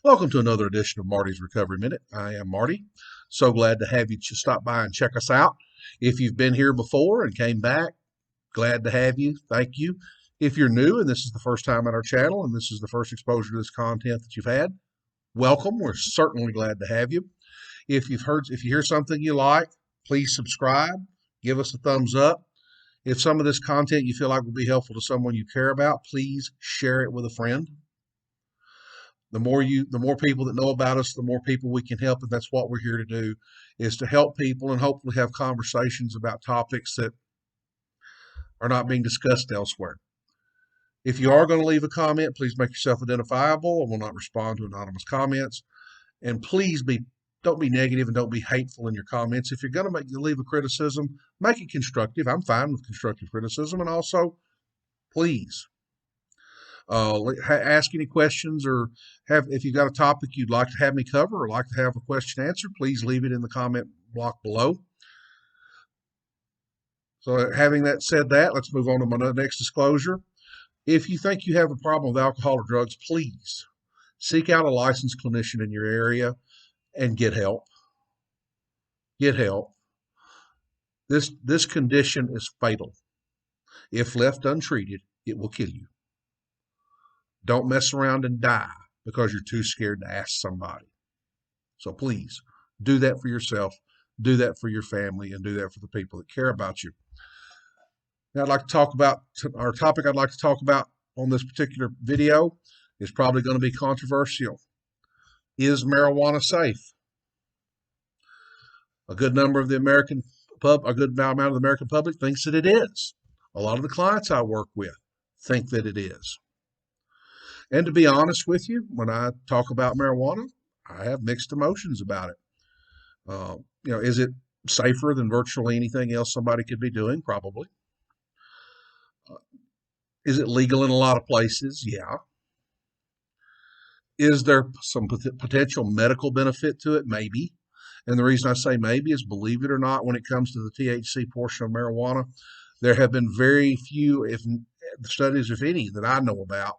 Welcome to another edition of Marty's Recovery Minute. I am Marty. So glad to have you stop by and check us out. If you've been here before and came back, glad to have you. Thank you. If you're new and this is the first time on our channel and this is the first exposure to this content that you've had, welcome. We're certainly glad to have you. If you hear something you like, please subscribe, give us a thumbs up. If some of this content you feel like will be helpful to someone you care about, please share it with a friend. The more people that know about us, the more people we can help, and that's what we're here to do, is to help people and hopefully have conversations about topics that are not being discussed elsewhere. If you are going to leave a comment, please make yourself identifiable. I will not respond to anonymous comments. And don't be negative and don't be hateful in your comments. If you're going to leave a criticism, make it constructive. I'm fine with constructive criticism. And also, please ask any questions, or if you've got a topic you'd like to have me cover or like to have a question answered, please leave it in the comment block below. So having that said, let's move on to my next disclosure. If you think you have a problem with alcohol or drugs, please seek out a licensed clinician in your area and get help. Get help. This condition is fatal. If left untreated, it will kill you. Don't mess around and die because you're too scared to ask somebody. So please do that for yourself, do that for your family, and do that for the people that care about you. Now, I'd like to talk about our topic. I'd like to talk about on this particular video is probably going to be controversial. Is marijuana safe? A good amount of the American public thinks that it is. A lot of the clients I work with think that it is. And to be honest with you, when I talk about marijuana, I have mixed emotions about it. Is it safer than virtually anything else somebody could be doing? Probably. Is it legal in a lot of places? Yeah. Is there some potential medical benefit to it? Maybe. And the reason I say maybe is, believe it or not, when it comes to the THC portion of marijuana, there have been very few, if studies, if any, that I know about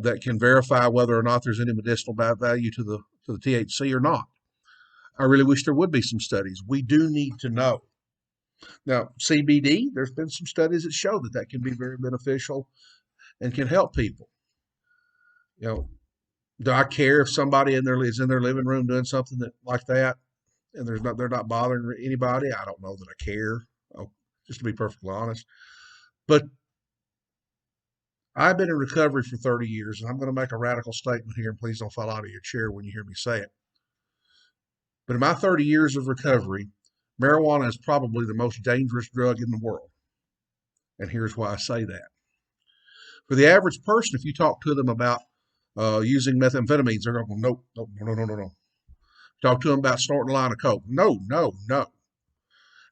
that can verify whether or not there's any medicinal value to the THC or not. I really wish there would be some studies. We do need to know. Now, CBD, there's been some studies that show that can be very beneficial and can help people. Do I care if somebody is in their living room doing something like that, and they're not bothering anybody? I don't know that I care. Just to be perfectly honest, but I've been in recovery for 30 years, and I'm going to make a radical statement here, and please don't fall out of your chair when you hear me say it. But in my 30 years of recovery, marijuana is probably the most dangerous drug in the world. And here's why I say that. For the average person, if you talk to them about using methamphetamines, they're going to go, no. Talk to them about snorting a line of coke. No.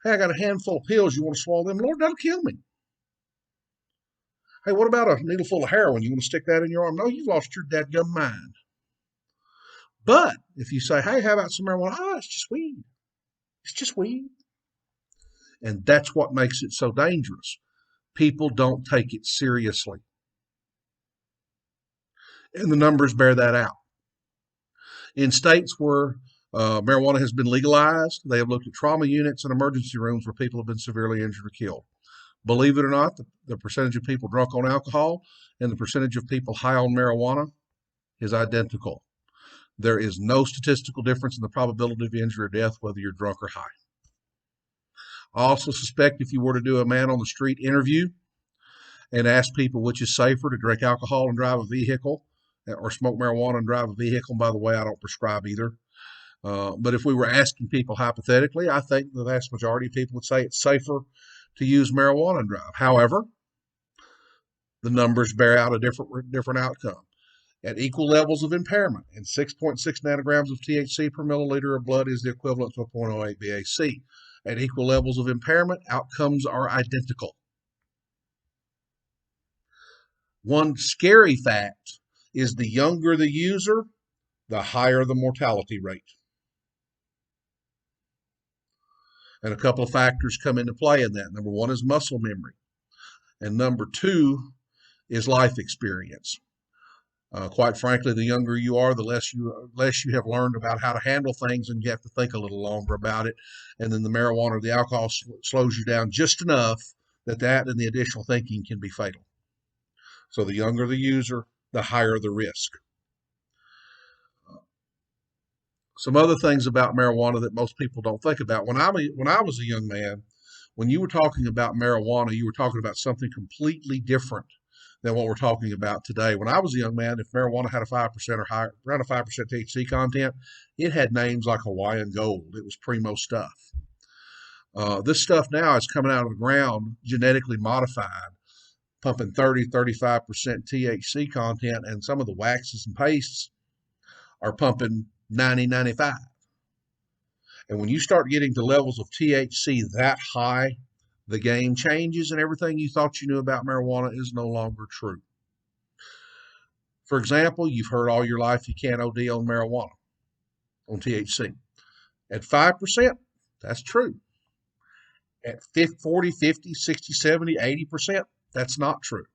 Hey, I got a handful of pills. You want to swallow them? Lord, that'll kill me. Hey, what about a needle full of heroin? You want to stick that in your arm? No, you've lost your dadgum mind. But if you say, hey, how about some marijuana? Oh, it's just weed. It's just weed. And that's what makes it so dangerous. People don't take it seriously. And the numbers bear that out. In states where marijuana has been legalized, they have looked at trauma units and emergency rooms where people have been severely injured or killed. Believe it or not, the percentage of people drunk on alcohol and the percentage of people high on marijuana is identical. There is no statistical difference in the probability of injury or death, whether you're drunk or high. I also suspect if you were to do a man on the street interview and ask people which is safer, to drink alcohol and drive a vehicle or smoke marijuana and drive a vehicle, and by the way, I don't prescribe either. But if we were asking people hypothetically, I think the vast majority of people would say it's safer to use marijuana and drive. However, the numbers bear out a different outcome. At equal levels of impairment, and 6.6 nanograms of THC per milliliter of blood is the equivalent to a 0.08 BAC. At equal levels of impairment, outcomes are identical. One scary fact is the younger the user, the higher the mortality rate. And a couple of factors come into play in that. Number one is muscle memory. And number two is life experience. Quite frankly, the younger you are, the less you have learned about how to handle things, and you have to think a little longer about it. And then the marijuana or the alcohol slows you down just enough that and the additional thinking can be fatal. So the younger the user, the higher the risk. Some other things about marijuana that most people don't think about. When I was a young man, when you were talking about marijuana, you were talking about something completely different than what we're talking about today. When I was a young man, if marijuana had a 5% or higher, around a 5% THC content, it had names like Hawaiian Gold. It was primo stuff. This stuff now is coming out of the ground, genetically modified, pumping 35% THC content, and some of the waxes and pastes are pumping 95. And when you start getting to levels of THC that high, the game changes, and everything you thought you knew about marijuana is no longer true. For example, you've heard all your life you can't OD on marijuana, on THC. At 5%, that's true. At 40, 50, 60, 70, 80%, that's not true.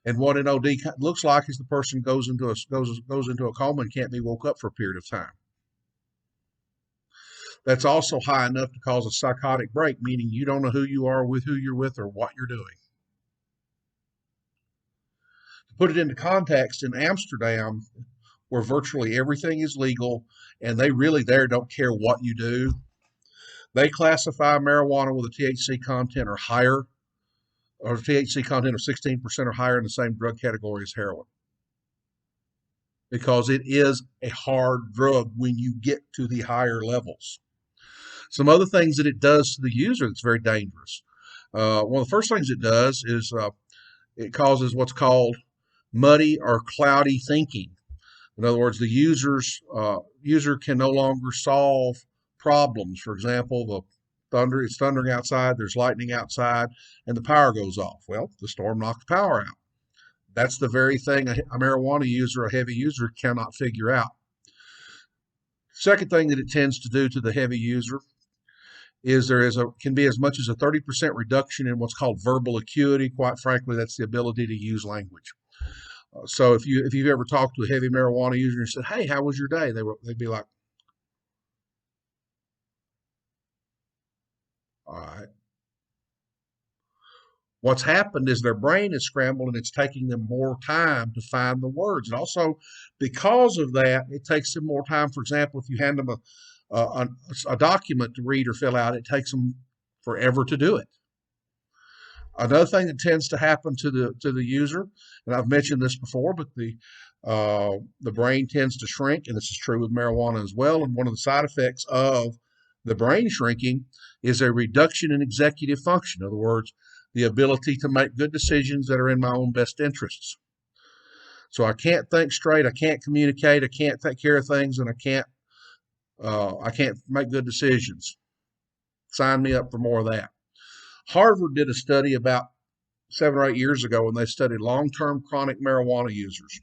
And what an OD looks like is the person goes into a coma and can't be woke up for a period of time. That's also high enough to cause a psychotic break, meaning you don't know who you are, with who you're with, or what you're doing. To put it into context, in Amsterdam, where virtually everything is legal and they really there don't care what you do, they classify marijuana with a THC content or higher, or THC content of 16% or higher in the same drug category as heroin, because it is a hard drug when you get to the higher levels. Some other things that it does to the user that's very dangerous. One of the first things it does is it causes what's called muddy or cloudy thinking. In other words, the user can no longer solve problems. For example, it's thundering outside, there's lightning outside, and the power goes off. Well, the storm knocked the power out. That's the very thing a marijuana user, a heavy user, cannot figure out. Second thing that it tends to do to the heavy user is can be as much as a 30% reduction in what's called verbal acuity. Quite frankly, that's the ability to use language. So if you've ever talked to a heavy marijuana user and said, "Hey, how was your day?" They'd be like, "All right." What's happened is their brain is scrambled and it's taking them more time to find the words. And also, because of that, it takes them more time. For example, if you hand them a document to read or fill out, it takes them forever to do it. Another thing that tends to happen to the user, and I've mentioned this before, but the brain tends to shrink, and this is true with marijuana as well. And one of the side effects of the brain shrinking is a reduction in executive function. In other words, the ability to make good decisions that are in my own best interests. So I can't think straight, I can't communicate, I can't take care of things, and I can't make good decisions. Sign me up for more of that. Harvard did a study about 7 or 8 years ago, and they studied long-term chronic marijuana users.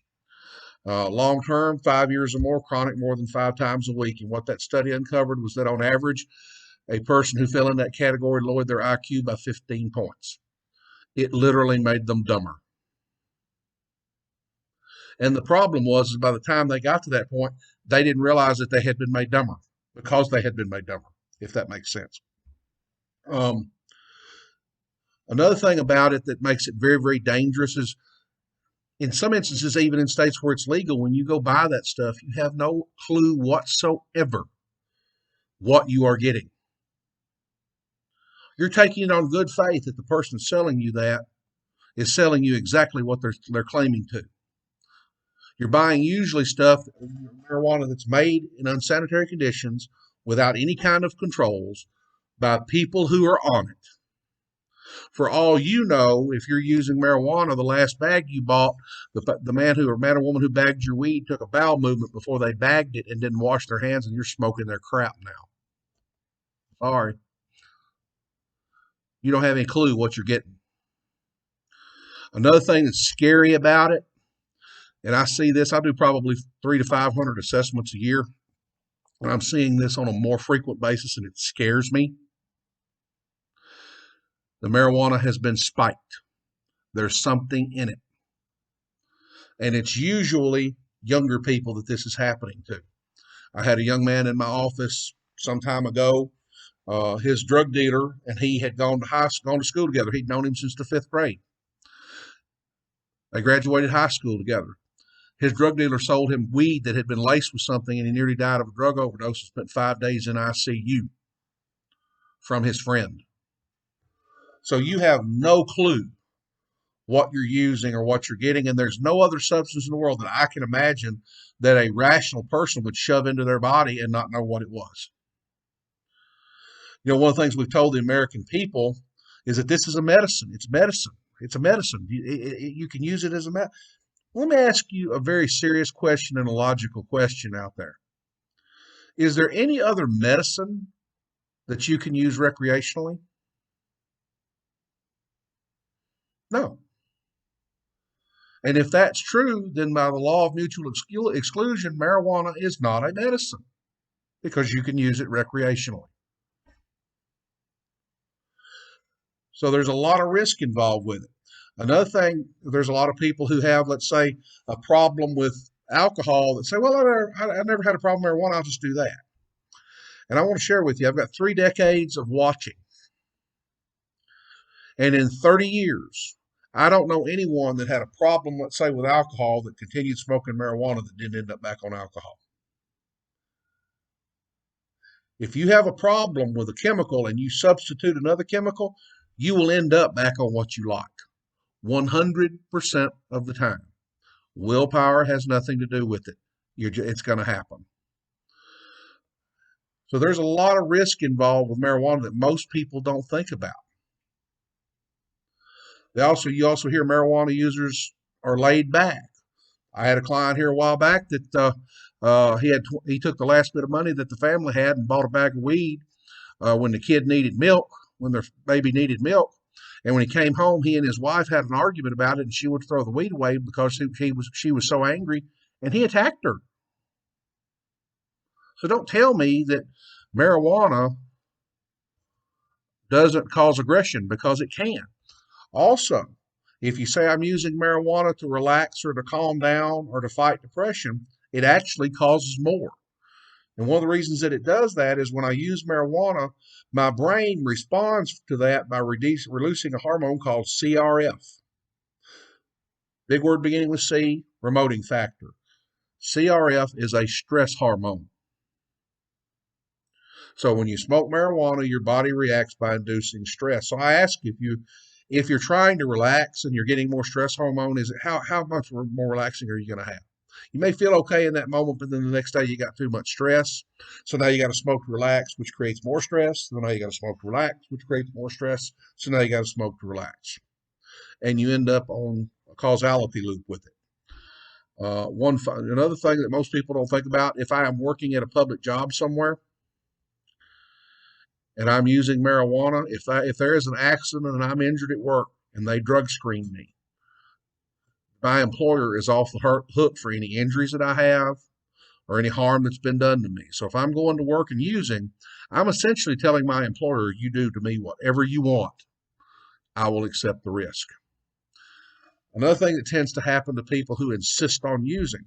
Long-term, 5 years or more, chronic more than 5 times a week. And what that study uncovered was that on average, a person who fell in that category lowered their IQ by 15 points. It literally made them dumber. And the problem was, is by the time they got to that point, they didn't realize that they had been made dumber because they had been made dumber, if that makes sense. Another thing about it that makes it very, very dangerous is, in some instances, even in states where it's legal, when you go buy that stuff, you have no clue whatsoever what you are getting. You're taking it on good faith that the person selling you that is selling you exactly what they're claiming to. You're buying usually stuff, marijuana that's made in unsanitary conditions without any kind of controls by people who are on it. For all you know, if you're using marijuana, the last bag you bought, the man or woman who bagged your weed took a bowel movement before they bagged it and didn't wash their hands, and you're smoking their crap now. Sorry. You don't have any clue what you're getting. Another thing that's scary about it, and I see this, I do probably 300 to 500 assessments a year, and I'm seeing this on a more frequent basis, and it scares me. The marijuana has been spiked. There's something in it. And it's usually younger people that this is happening to. I had a young man in my office some time ago. His drug dealer and he had gone to school together. He'd known him since the 5th grade. They graduated high school together. His drug dealer sold him weed that had been laced with something, and he nearly died of a drug overdose and spent 5 days in ICU from his friend. So you have no clue what you're using or what you're getting, and there's no other substance in the world that I can imagine that a rational person would shove into their body and not know what it was. You know, one of the things we've told the American people is that this is a medicine. It's medicine. It's a medicine. You can use it as a medicine. Let me ask you a very serious question and a logical question out there. Is there any other medicine that you can use recreationally? No. And if that's true, then by the law of mutual exclusion, marijuana is not a medicine because you can use it recreationally. So there's a lot of risk involved with it. Another thing, there's a lot of people who have, let's say, a problem with alcohol that say, well, I never had a problem with marijuana, I'll just do that. And I want to share with you, I've got 3 decades of watching. And in 30 years, I don't know anyone that had a problem, let's say, with alcohol that continued smoking marijuana that didn't end up back on alcohol. If you have a problem with a chemical and you substitute another chemical, you will end up back on what you like 100% of the time. Willpower has nothing to do with it. It's going to happen. So there's a lot of risk involved with marijuana that most people don't think about. You also hear marijuana users are laid back. I had a client here a while back that he took the last bit of money that the family had and bought a bag of weed when the kid needed milk, when their baby needed milk. And when he came home, he and his wife had an argument about it, and she would throw the weed away because she was so angry, and he attacked her. So don't tell me that marijuana doesn't cause aggression, because it can. Also, if you say I'm using marijuana to relax or to calm down or to fight depression, it actually causes more. And one of the reasons that it does that is when I use marijuana, my brain responds to that by releasing a hormone called CRF. Big word beginning with C, remoting factor. CRF is a stress hormone. So when you smoke marijuana, your body reacts by inducing stress. So I ask you, if you're trying to relax and you're getting more stress hormone, is it how much more relaxing are you going to have? You may feel okay in that moment, but then the next day you got too much stress. So now you got to smoke to relax, which creates more stress. So now you got to smoke to relax, which creates more stress. So now you got to smoke to relax. And you end up on a causality loop with it. Another thing that most people don't think about, if I am working at a public job somewhere and I'm using marijuana, if there is an accident and I'm injured at work and they drug screen me, my employer is off the hook for any injuries that I have or any harm that's been done to me. So if I'm going to work and using, I'm essentially telling my employer, you do to me whatever you want. I will accept the risk. Another thing that tends to happen to people who insist on using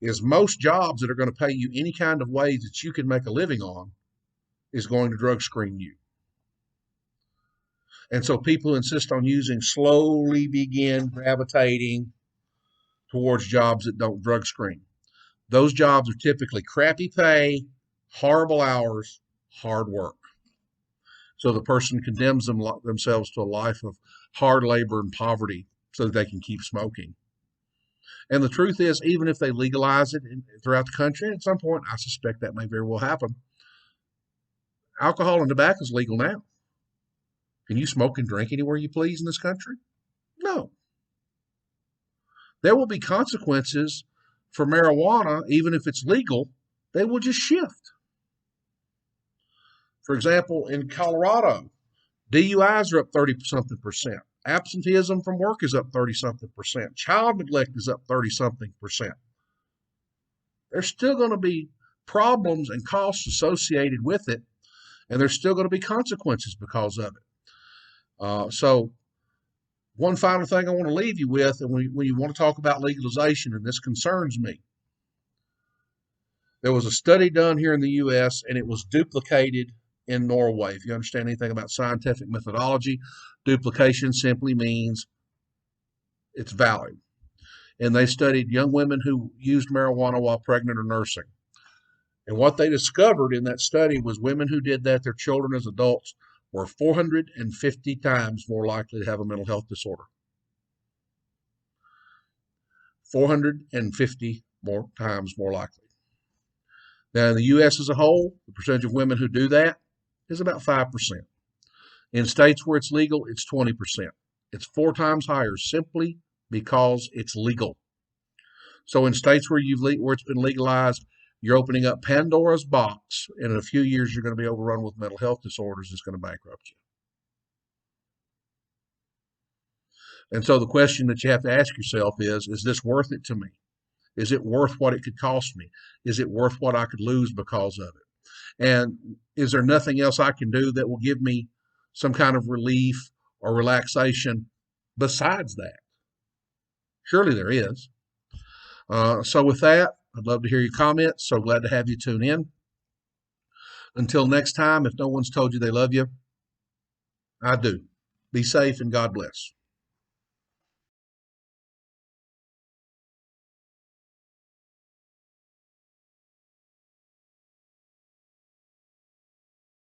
is most jobs that are going to pay you any kind of wage that you can make a living on is going to drug screen you. And so people who insist on using slowly begin gravitating towards jobs that don't drug screen. Those jobs are typically crappy pay, horrible hours, hard work. So the person condemns themselves to a life of hard labor and poverty so that they can keep smoking. And the truth is, even if they legalize it throughout the country, at some point, I suspect that may very well happen. Alcohol and tobacco is legal now. Can you smoke and drink anywhere you please in this country? No. There will be consequences for marijuana, even if it's legal. They will just shift. For example, in Colorado, DUIs are up 30-something percent. Absenteeism from work is up 30-something percent. Child neglect is up 30-something percent. There's still going to be problems and costs associated with it, and there's still going to be consequences because of it. So One final thing I want to leave you with, and when you want to talk about legalization, and this concerns me, there was a study done here in the U.S., and it was duplicated in Norway. If you understand anything about scientific methodology, duplication simply means it's valid. And they studied young women who used marijuana while pregnant or nursing. And what they discovered in that study was women who did that, their children as adults, were 450 times more likely to have a mental health disorder. 450 more times more likely. Now, in the U.S. as a whole, the percentage of women who do that is about 5%. In states where it's legal, it's 20%. It's 4 times higher simply because it's legal. So in states where it's been legalized, you're opening up Pandora's box, and in a few years you're going to be overrun with mental health disorders. It's going to bankrupt you. And so the question that you have to ask yourself is this worth it to me? Is it worth what it could cost me? Is it worth what I could lose because of it? And is there nothing else I can do that will give me some kind of relief or relaxation besides that? Surely there is. So with that, I'd love to hear your comments. So glad to have you tune in. Until next time, if no one's told you they love you, I do. Be safe and God bless.